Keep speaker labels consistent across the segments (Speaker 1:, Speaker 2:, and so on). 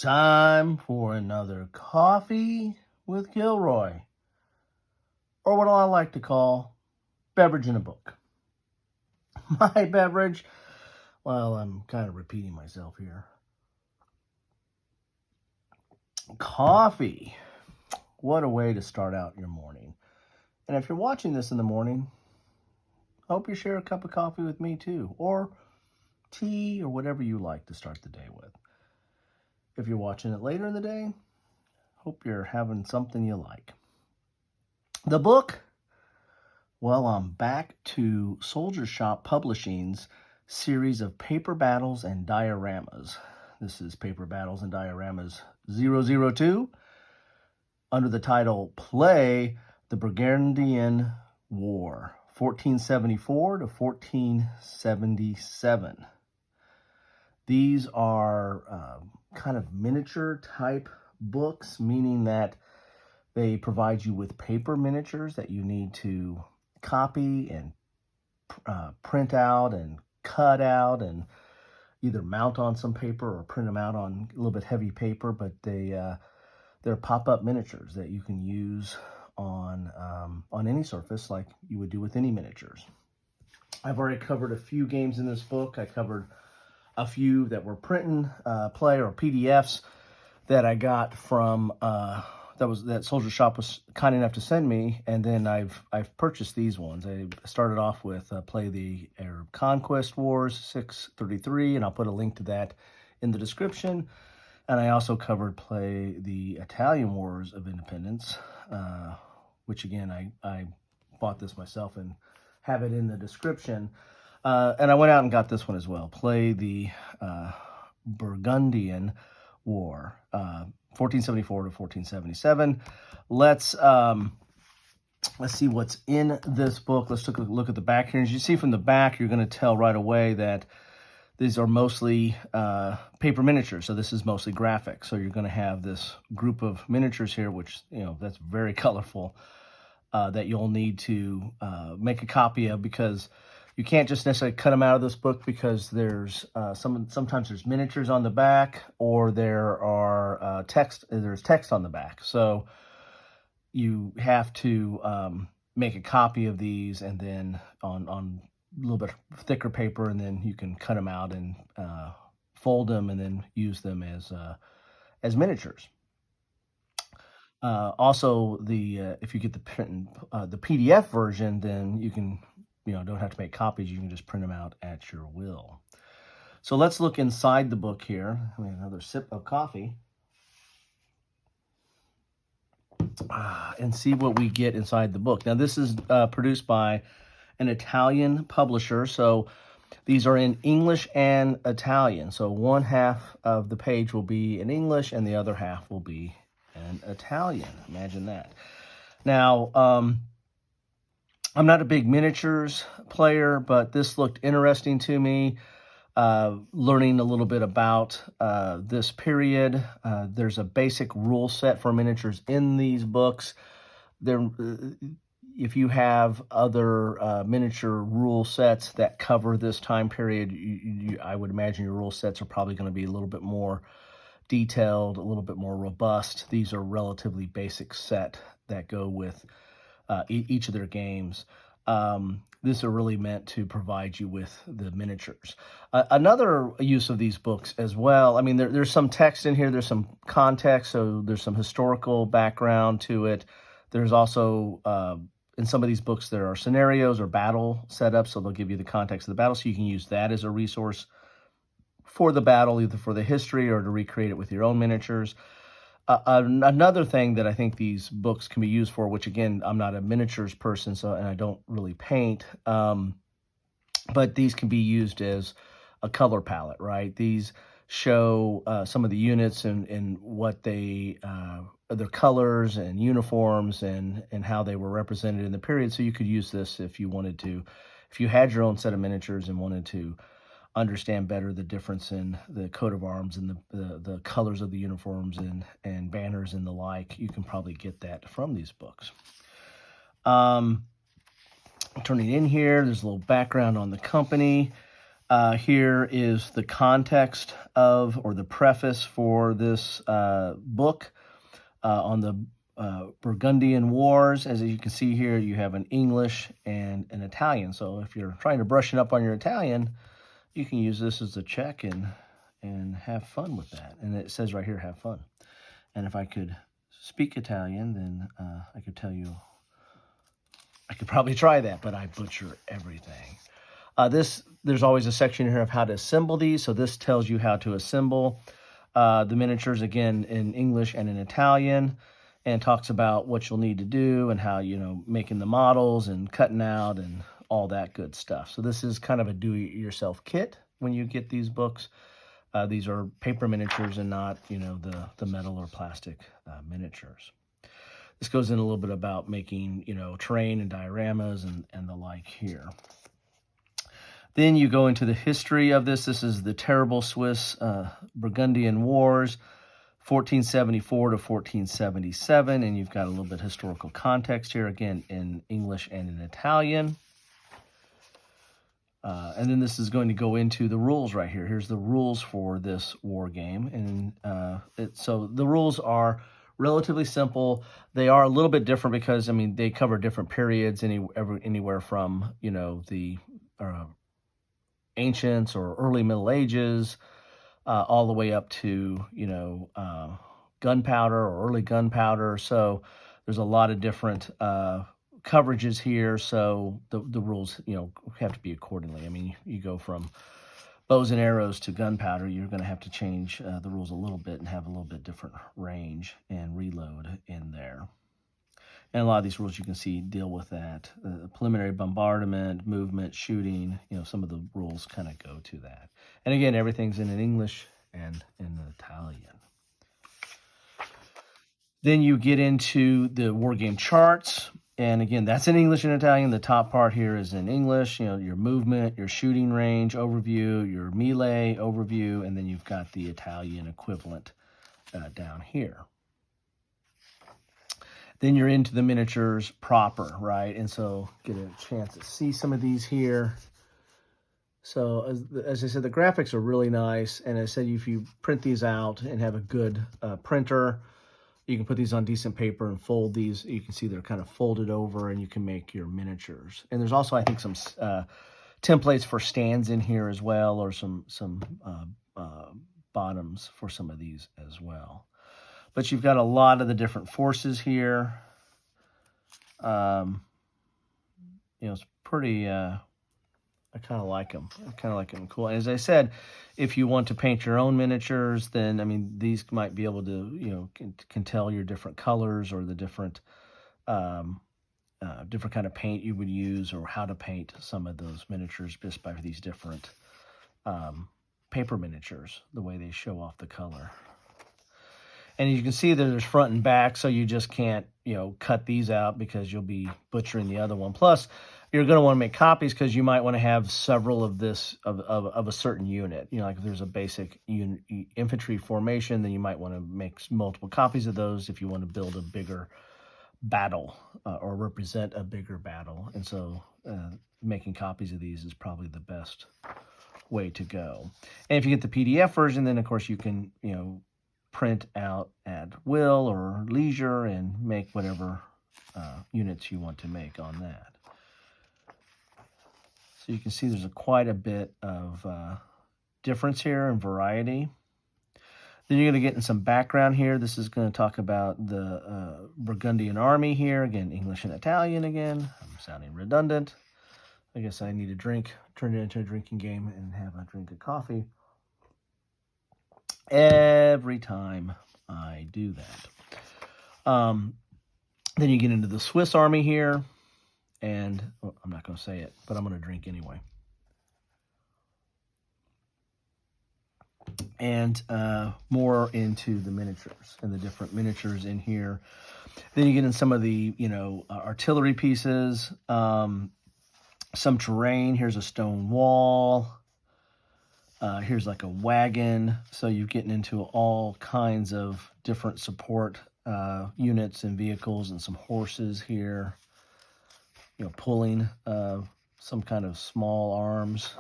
Speaker 1: Time for another coffee with Kilroy, or what I like to call beverage in a book. My beverage, well, I'm kind of repeating myself here. Coffee. What a way to start out your morning. And if you're watching this in the morning, I hope you share a cup of coffee with me too, or tea, or whatever you like to start the day with. If you're watching it later in the day, hope you're having something you like. The book, well, I'm back to Soldiershop Publishing's series of Paper Battles and Dioramas. This is Paper Battles and Dioramas 002, under the title Play the Burgundian War, 1474 to 1477. These are kind of miniature type books, meaning that they provide you with paper miniatures that you need to copy and print out and cut out and either mount on some paper or print them out on a little bit heavy paper, but they're pop-up miniatures that you can use on any surface like you would do with any miniatures. I've already covered a few games in this book. I covered a few that were print and play or PDFs that I got from that Soldiershop was kind enough to send me, and then I've purchased these ones. I started off with Play the Arab Conquest Wars 633, and I'll put a link to that in the description. And I also covered Play the Italian Wars of Independence, which again I bought this myself and have it in the description. And I went out and got this one as well. Play the Burgundian War, 1474 to 1477. Let's see what's in this book. Let's take a look at the back here. As you see from the back, you're going to tell right away that these are mostly paper miniatures. So this is mostly graphic. So you're going to have this group of miniatures here, which, that's very colorful, that you'll need to make a copy of, because you can't just necessarily cut them out of this book, because there's sometimes there's miniatures on the back, or there are there's text on the back. So you have to make a copy of these, and then on a little bit thicker paper, and then you can cut them out and fold them, and then use them as miniatures. Also, if you get the PDF version, then you can don't have to make copies. You can just print them out at your will. So let's look inside the book here. Another sip of coffee. And see what we get inside the book. Now, this is produced by an Italian publisher. So these are in English and Italian. So one half of the page will be in English and the other half will be in Italian. Imagine that. Now, I'm not a big miniatures player, but this looked interesting to me, learning a little bit about this period. There's a basic rule set for miniatures in these books. If you have other miniature rule sets that cover this time period, I would imagine your rule sets are probably going to be a little bit more detailed, a little bit more robust. These are relatively basic set that go with each of their games. These are really meant to provide you with the miniatures. Another use of these books as well, there's some text in here, there's some context, so there's some historical background to it. There's also, in some of these books, there are scenarios or battle setups, so they'll give you the context of the battle, so you can use that as a resource for the battle, either for the history or to recreate it with your own miniatures. Another thing that I think these books can be used for, which again, I'm not a miniatures person, and I don't really paint, but these can be used as a color palette, right? These show some of the units and what their colors and uniforms and how they were represented in the period. So you could use this if you wanted to, if you had your own set of miniatures and wanted to understand better the difference in the coat of arms and the colors of the uniforms and banners and the like. You can probably get that from these books. Turning in here, there's a little background on the company. Here is the context of, or the preface for this book on the Burgundian Wars. As you can see here, you have an English and an Italian. So if you're trying to brush it up on your Italian, you can use this as a check and have fun with that. And it says right here, have fun. And if I could speak Italian, then I could tell you, I could probably try that, but I butcher everything. There's always a section here of how to assemble these. So this tells you how to assemble the miniatures, again, in English and in Italian, and talks about what you'll need to do and how, making the models and cutting out and all that good stuff. So this is kind of a do-it-yourself kit when you get these books. These are paper miniatures and not, the metal or plastic miniatures. This goes in a little bit about making, terrain and dioramas and the like here. Then you go into the history of this. This is the terrible Swiss Burgundian Wars, 1474 to 1477, and you've got a little bit of historical context here, again, in English and in Italian. And then this is going to go into the rules right here. Here's the rules for this war game. And so the rules are relatively simple. They are a little bit different because, they cover different periods, anywhere from, the ancients or early Middle Ages, all the way up to, gunpowder or early gunpowder. So there's a lot of different coverages here, so the rules, have to be accordingly. You go from bows and arrows to gunpowder, you're going to have to change the rules a little bit and have a little bit different range and reload in there. And a lot of these rules you can see deal with that. Preliminary bombardment, movement, shooting, some of the rules kind of go to that. And again, everything's in English and in Italian. Then you get into the war game charts. And again, that's in English and Italian. The top part here is in English, your movement, your shooting range overview, your melee overview, and then you've got the Italian equivalent down here. Then you're into the miniatures proper, right? And so get a chance to see some of these here. So as I said, the graphics are really nice. And as I said, if you print these out and have a good printer, you can put these on decent paper and fold these. You can see they're kind of folded over, and you can make your miniatures. And there's also, I think, some templates for stands in here as well, or some bottoms for some of these as well. But you've got a lot of the different forces here. It's pretty, I kind of like them. I kind of like them. Cool. And as I said, if you want to paint your own miniatures, then, these might be able to, can tell your different colors or the different kind of paint you would use, or how to paint some of those miniatures just by these different paper miniatures, the way they show off the color. And you can see that there's front and back, so you just can't, cut these out because you'll be butchering the other one. Plus, you're going to want to make copies because you might want to have several of this, of a certain unit. Like if there's a basic infantry formation, then you might want to make multiple copies of those if you want to build a bigger battle or represent a bigger battle. And so making copies of these is probably the best way to go. And if you get the PDF version, then of course you can, print out at will or leisure and make whatever units you want to make on that. So you can see there's quite a bit of difference here and variety. Then you're going to get in some background here. This is going to talk about the Burgundian army here. Again, English and Italian again. I'm sounding redundant. I guess I need a drink, turn it into a drinking game and have a drink of coffee every time I do that. Then you get into the Swiss army here, and I'm not going to say it, but I'm going to drink anyway. And more into the miniatures and the different miniatures in here. Then you get in some of the, artillery pieces, some terrain. Here's a stone wall. Here's like a wagon. So you're getting into all kinds of different support units and vehicles, and some horses here, pulling some kind of small arms.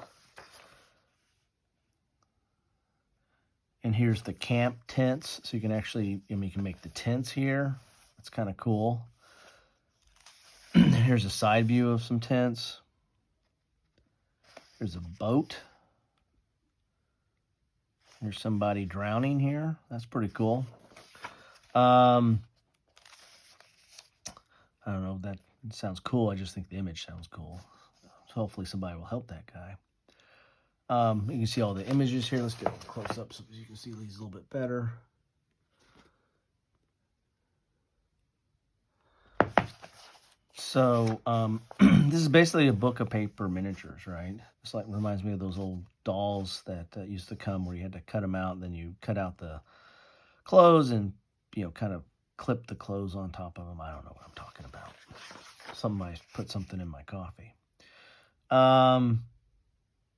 Speaker 1: And here's the camp tents. So you can actually, you can make the tents here. That's kind of cool. Here's a side view of some tents. There's a boat. There's somebody drowning here. That's pretty cool. I don't know if that sounds cool. I just think the image sounds cool. So hopefully somebody will help that guy. You can see all the images here. Let's get a close up so you can see these a little bit better. So this is basically a book of paper miniatures, right? It's like, reminds me of those old dolls that used to come where you had to cut them out, and then you cut out the clothes and, kind of clip the clothes on top of them. I don't know what I'm talking about. Somebody put something in my coffee.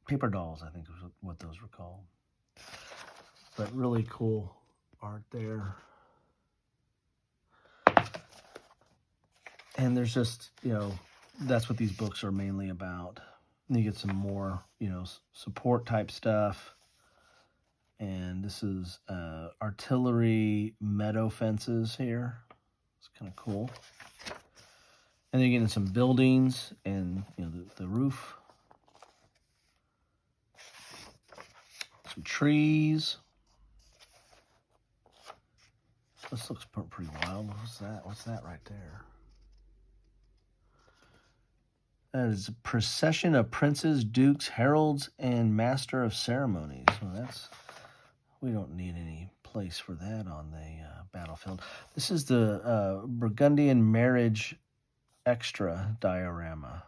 Speaker 1: Paper dolls, I think is what those were called. But really cool art there. And there's just, that's what these books are mainly about. And you get some more, support type stuff. And this is artillery meadow fences here. It's kind of cool. And then you're getting some buildings and, the roof. Some trees. This looks pretty wild. What's that? What's that right there? That is a procession of princes, dukes, heralds, and master of ceremonies. Well, we don't need any place for that on the battlefield. This is the Burgundian marriage extra diorama.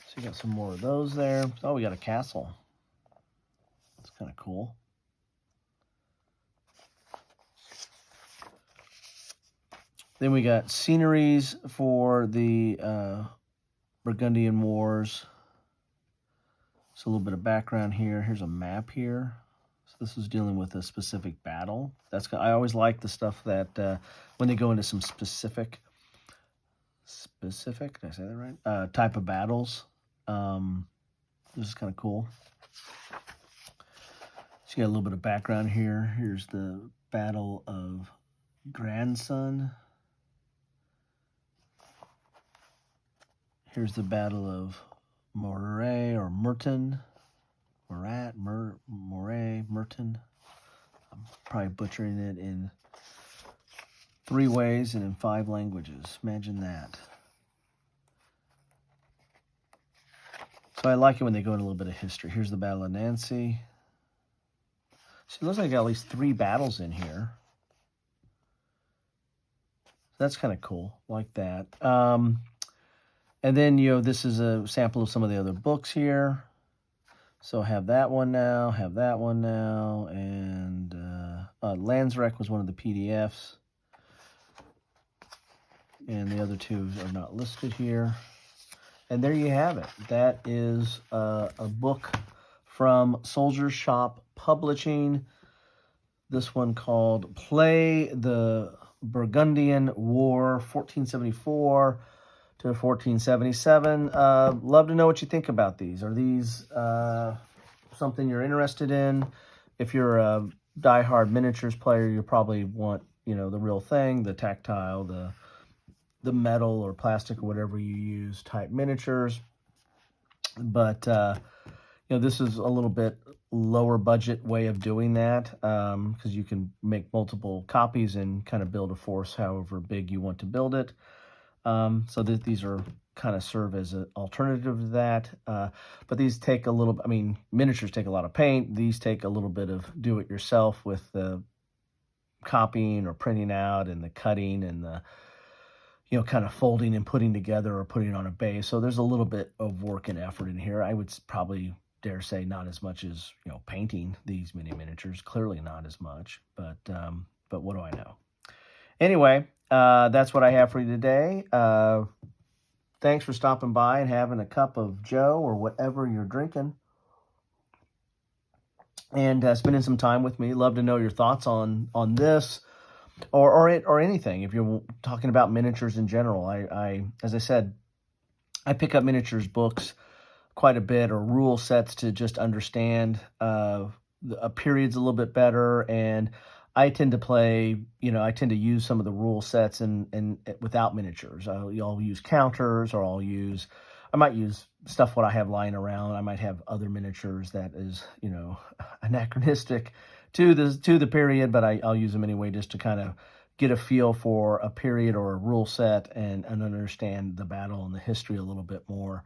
Speaker 1: So you got some more of those there. Oh, we got a castle. That's kind of cool. Then we got sceneries for the Burgundian Wars. So a little bit of background here. Here's a map here. So this is dealing with a specific battle. I always like the stuff that when they go into some specific, did I say that right? Type of battles. This is kind of cool. So you got a little bit of background here. Here's the Battle of Grandson. Here's the Battle of Moray or Merton. Merton. I'm probably butchering it in 3 ways and in 5 languages. Imagine that. So I like it when they go into a little bit of history. Here's the Battle of Nancy. So it looks like I got at least 3 battles in here. That's kind of cool. Like that. And then, this is a sample of some of the other books here. So have that one now, and Landsrek was one of the PDFs. And the other 2 are not listed here. And there you have it. That is a book from Soldiershop Publishing. This one called Play the Burgundian War, 1474 to 1477. Love to know what you think about these. Are these something you're interested in? If you're a diehard miniatures player, you probably want, the real thing, the tactile, the metal or plastic or whatever you use type miniatures. But, this is a little bit lower budget way of doing that because you can make multiple copies and kind of build a force however big you want to build it. So that these are kind of serve as an alternative to that. But these take a little, miniatures take a lot of paint. These take a little bit of do-it-yourself with the copying or printing out and the cutting and the, kind of folding and putting together or putting on a base. So there's a little bit of work and effort in here. I would probably dare say not as much as, painting these mini miniatures. Clearly not as much, but what do I know? Anyway, that's what I have for you today. Thanks for stopping by and having a cup of Joe or whatever you're drinking. And spending some time with me. Love to know your thoughts on this or anything. If you're talking about miniatures in general, I as I said, I pick up miniatures books quite a bit or rule sets to just understand a period's a little bit better, and I tend to play, I tend to use some of the rule sets and without miniatures. I'll use counters, or I might use stuff what I have lying around. I might have other miniatures that is, anachronistic to the period, but I'll use them anyway just to kind of get a feel for a period or a rule set and understand the battle and the history a little bit more.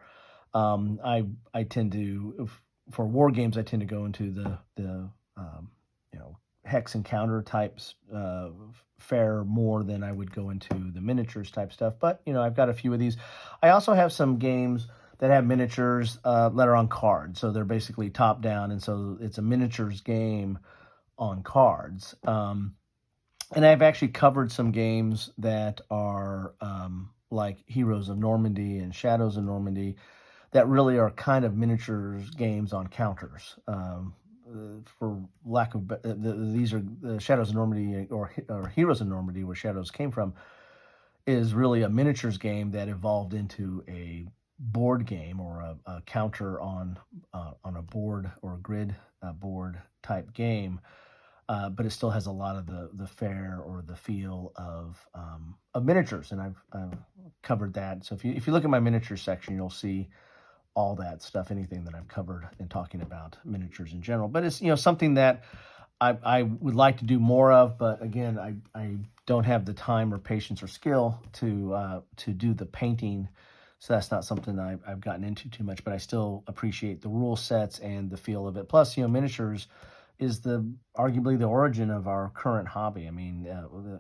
Speaker 1: I tend to, for war games, I tend to go into the hex and counter types fare more than I would go into the miniatures type stuff. But I've got a few of these. I also have some games that have miniatures that are on cards, so they're basically top down, and so it's a miniatures game on cards. And I've actually covered some games that are like Heroes of Normandy and Shadows of Normandy that really are kind of miniatures games on counters. For lack of these are the Shadows of Normandy or Heroes of Normandy, where Shadows came from, is really a miniatures game that evolved into a board game or a counter on a board or a grid board type game. But it still has a lot of the fare or the feel of miniatures, and I've covered that. So if you look at my miniatures section, you'll see all that stuff, anything that I've covered in talking about miniatures in general. But it's something that I would like to do more of, but again, I don't have the time or patience or skill to do the painting, so that's not something I've gotten into too much. But I still appreciate the rule sets and the feel of it. Plus, miniatures is arguably the origin of our current hobby. I mean,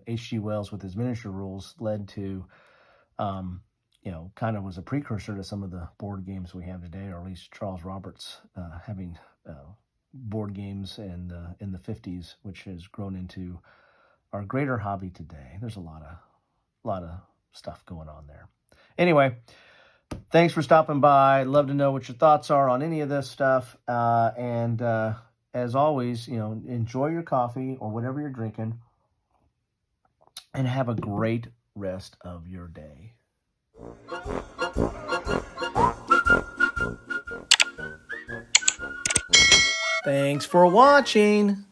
Speaker 1: H.G. Wells with his miniature rules led to, kind of was a precursor to some of the board games we have today, or at least Charles Roberts having board games in the 50s, which has grown into our greater hobby today. There's a lot of stuff going on there. Anyway, thanks for stopping by. I'd love to know what your thoughts are on any of this stuff, and as always, enjoy your coffee or whatever you're drinking, and have a great rest of your day. Thanks for watching.